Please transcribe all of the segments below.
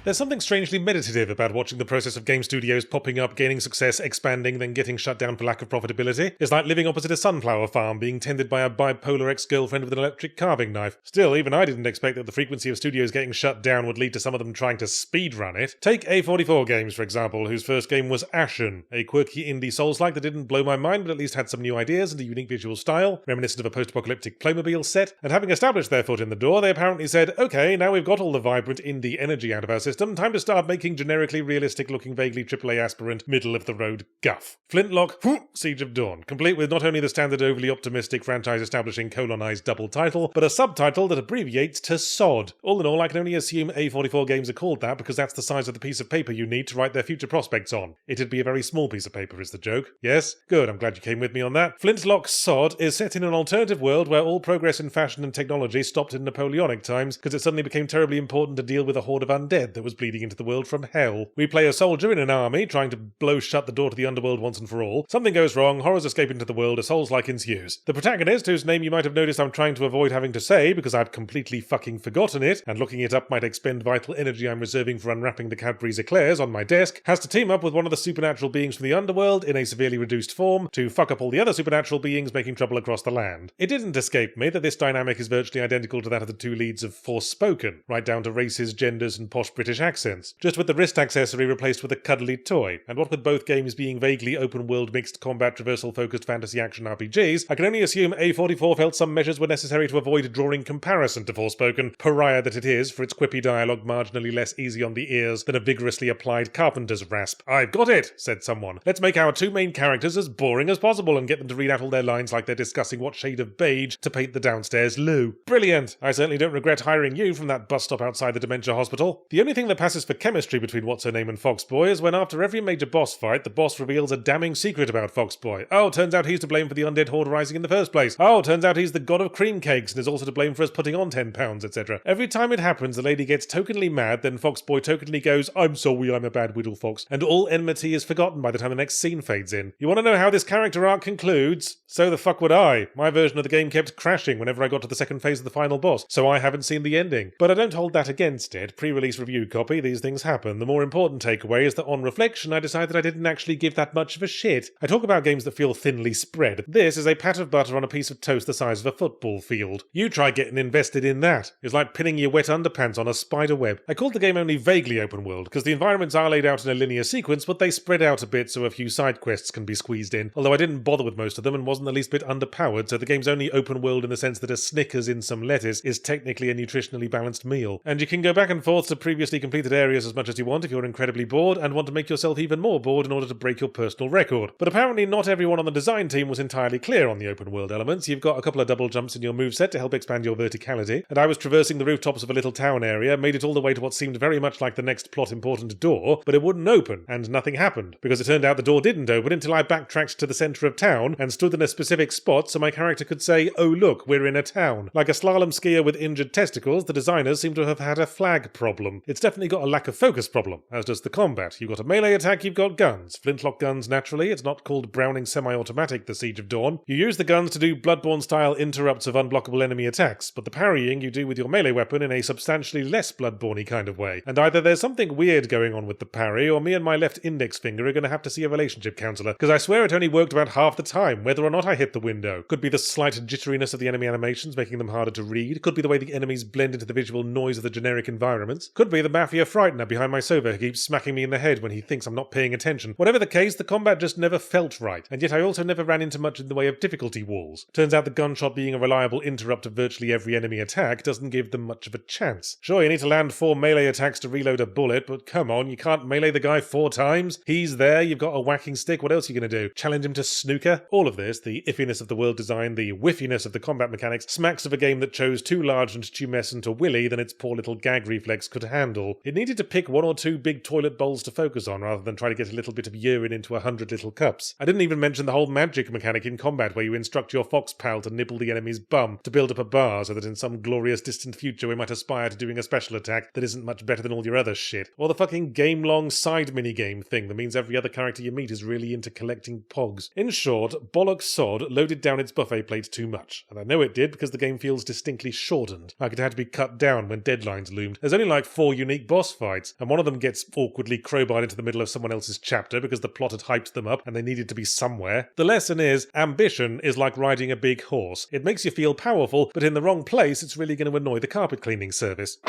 There's something strangely meditative about watching the process of game studios popping up, gaining success, expanding, then getting shut down for lack of profitability. It's like living opposite a sunflower farm being tended by a bipolar ex-girlfriend with an electric carving knife. Still, even I didn't expect that the frequency of studios getting shut down would lead to some of them trying to speedrun it. Take A44 Games, for example, whose first game was Ashen, a quirky indie Souls-like that didn't blow my mind but at least had some new ideas and a unique visual style, reminiscent of a post-apocalyptic Playmobil set, and having established their foot in the door, they apparently said, okay, now we've got all the vibrant indie energy out of our system, time to start making generically realistic-looking, vaguely AAA aspirant, middle-of-the-road guff. Flintlock, Siege of Dawn, complete with not only the standard overly optimistic franchise-establishing colonized double title, but a subtitle that abbreviates to SOD. All in all, I can only assume A44 Games are called that because that's the size of the piece of paper you need to write their future prospects on. It'd be a very small piece of paper is the joke. Yes? Good, I'm glad you came with me on that. Flintlock SOD is set in an alternative world where all progress in fashion and technology stopped in Napoleonic times because it suddenly became terribly important to deal with a horde of undead that was bleeding into the world from hell. We play a soldier in an army trying to blow shut the door to the underworld once and for all. Something goes wrong, horrors escape into the world, a Souls-like ensues. The protagonist, whose name you might have noticed I'm trying to avoid having to say because I'd completely fucking forgotten it, and looking it up might expend vital energy I'm reserving for unwrapping the Cadbury's eclairs on my desk, has to team up with one of the supernatural beings from the underworld in a severely reduced form to fuck up all the other supernatural beings making trouble across the land. It didn't escape me that this dynamic is virtually identical to that of the two leads of Forspoken, right down to races, genders, and posh British accents, just with the wrist accessory replaced with a cuddly toy. And what with both games being vaguely open-world mixed combat traversal-focused fantasy action RPGs, I can only assume A44 felt some measures were necessary to avoid drawing comparison to Forspoken, pariah that it is for its quippy dialogue marginally less easy on the ears than a vigorously applied carpenter's rasp. I've got it, said someone. Let's make our two main characters as boring as possible and get them to read out all their lines like they're discussing what shade of beige to paint the downstairs loo. Brilliant! I certainly don't regret hiring you from that bus stop outside the dementia hospital. The only thing that passes for chemistry between What's-Her-Name and Foxboy is when after every major boss fight, the boss reveals a damning secret about Foxboy. Oh, turns out he's to blame for the undead horde rising in the first place. Oh, turns out he's the god of cream cakes and is also to blame for us putting on 10 pounds, etc. Every time it happens, the lady gets tokenly mad, then Foxboy tokenly goes, I'm sorry, I'm a bad Whittle Fox, and all enmity is forgotten by the time the next scene fades in. You want to know how this character arc concludes? So the fuck would I. My version of the game kept crashing whenever I got to the second phase of the final boss, so I haven't seen the ending. But I don't hold that against it. Pre-release review copy, these things happen. The more important takeaway is that on reflection, I decided I didn't actually give that much of a shit. I talk about games that feel thinly spread. This is a pat of butter on a piece of toast the size of a football field. You try getting invested in that. It's like pinning your wet underpants on a spider web. I called the game only vaguely open world, because the environments are laid out in a linear sequence, but they spread out a bit so a few side quests can be squeezed in, although I didn't bother with most of them and wasn't the least bit underpowered, so the game's only open world in the sense that a Snickers in some lettuce is technically a nutritionally balanced meal. And you can go back and forth to previously completed areas as much as you want if you're incredibly bored and want to make yourself even more bored in order to break your personal record. But apparently not everyone on the design team was entirely clear on the open world elements. You've got a couple of double jumps in your moveset to help expand your verticality, and I was traversing the rooftops of a little town area, made it all the way to what seemed very much like the next plot important door, but it wouldn't open, and nothing happened, because it turned out the door didn't open until I backtracked to the centre of town and stood in a specific spot so my character could say, oh look, we're in a town. Like a slalom skier with injured testicles, the designers seem to have had a flag problem. It's definitely got a lack of focus problem, as does the combat. You've got a melee attack, you've got guns. Flintlock guns, naturally. It's not called Browning semi-automatic, The Siege of Dawn. You use the guns to do Bloodborne-style interrupts of unblockable enemy attacks, but the parrying you do with your melee weapon in a substantially less Bloodborne-y kind of way. And either there's something weird going on with the parry, or me and my left index finger are going to have to see a relationship counsellor, because I swear it only worked about half the time, whether or not I hit the window. Could be the slight jitteriness of the enemy animations making them harder to read, could be the way the enemies blend into the visual noise of the generic environments, could be the Mafia Frightener behind my sofa who keeps smacking me in the head when he thinks I'm not paying attention. Whatever the case, the combat just never felt right, and yet I also never ran into much in the way of difficulty walls. Turns out the gunshot being a reliable interrupt of virtually every enemy attack doesn't give them much of a chance. Sure, you need to land 4 melee attacks to reload a bullet, but come on, you can't melee the guy 4 times? He's there, you've got a whacking stick, what else are you going to do? Challenge him to snooker? All of this, the iffiness of the world design, the whiffiness of the combat mechanics, smacks of a game that chose too large and tumescent a willy than its poor little gag reflex could handle. It needed to pick 1 or 2 big toilet bowls to focus on rather than try to get a little bit of urine into 100 little cups. I didn't even mention the whole magic mechanic in combat where you instruct your fox pal to nibble the enemy's bum to build up a bar so that in some glorious distant future we might aspire to doing a special attack that isn't much better than all your other shit. Or the fucking game-long side minigame thing that means every other character you meet is really into collecting pogs. In short, Bollock Sod loaded down its buffet plate too much, and I know it did because the game feels distinctly shortened, like it had to be cut down when deadlines loomed. There's only like 4 unique boss fights, and one of them gets awkwardly crowbarred into the middle of someone else's chapter because the plot had hyped them up and they needed to be somewhere. The lesson is, ambition is like riding a big horse. It makes you feel powerful, but in the wrong place it's really going to annoy the carpet cleaning service.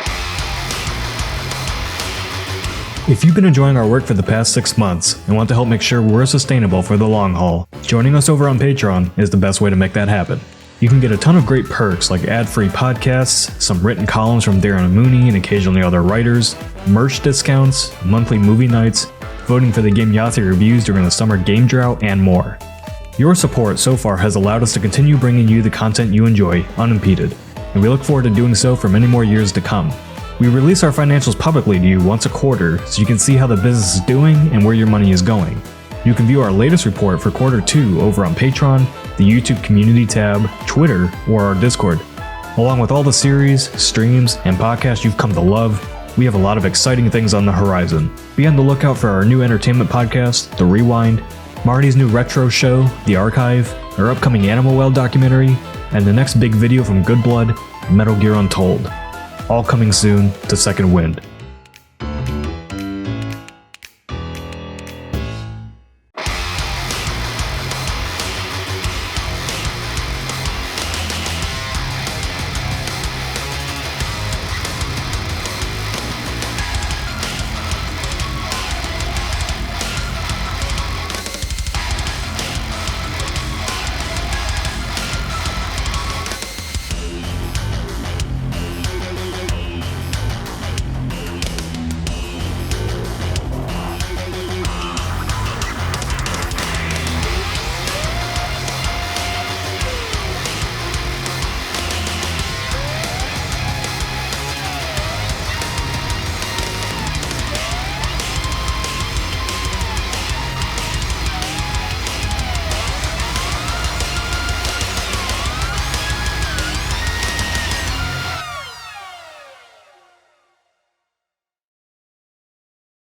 If you've been enjoying our work for the past 6 months and want to help make sure we're sustainable for the long haul, joining us over on Patreon is the best way to make that happen. You can get a ton of great perks like ad-free podcasts, some written columns from Darren and Mooney and occasionally other writers, merch discounts, monthly movie nights, voting for the Game Yahtzee reviews during the summer game drought, and more. Your support so far has allowed us to continue bringing you the content you enjoy unimpeded, and we look forward to doing so for many more years to come. We release our financials publicly to you once a quarter so you can see how the business is doing and where your money is going. You can view our latest report for quarter 2 over on Patreon, the YouTube community tab, Twitter, or our Discord. Along with all the series, streams, and podcasts you've come to love, we have a lot of exciting things on the horizon. Be on the lookout for our new entertainment podcast, The Rewind, Marty's new retro show, The Archive, our upcoming Animal Well documentary, and the next big video from Good Blood, Metal Gear Untold. All coming soon to Second Wind.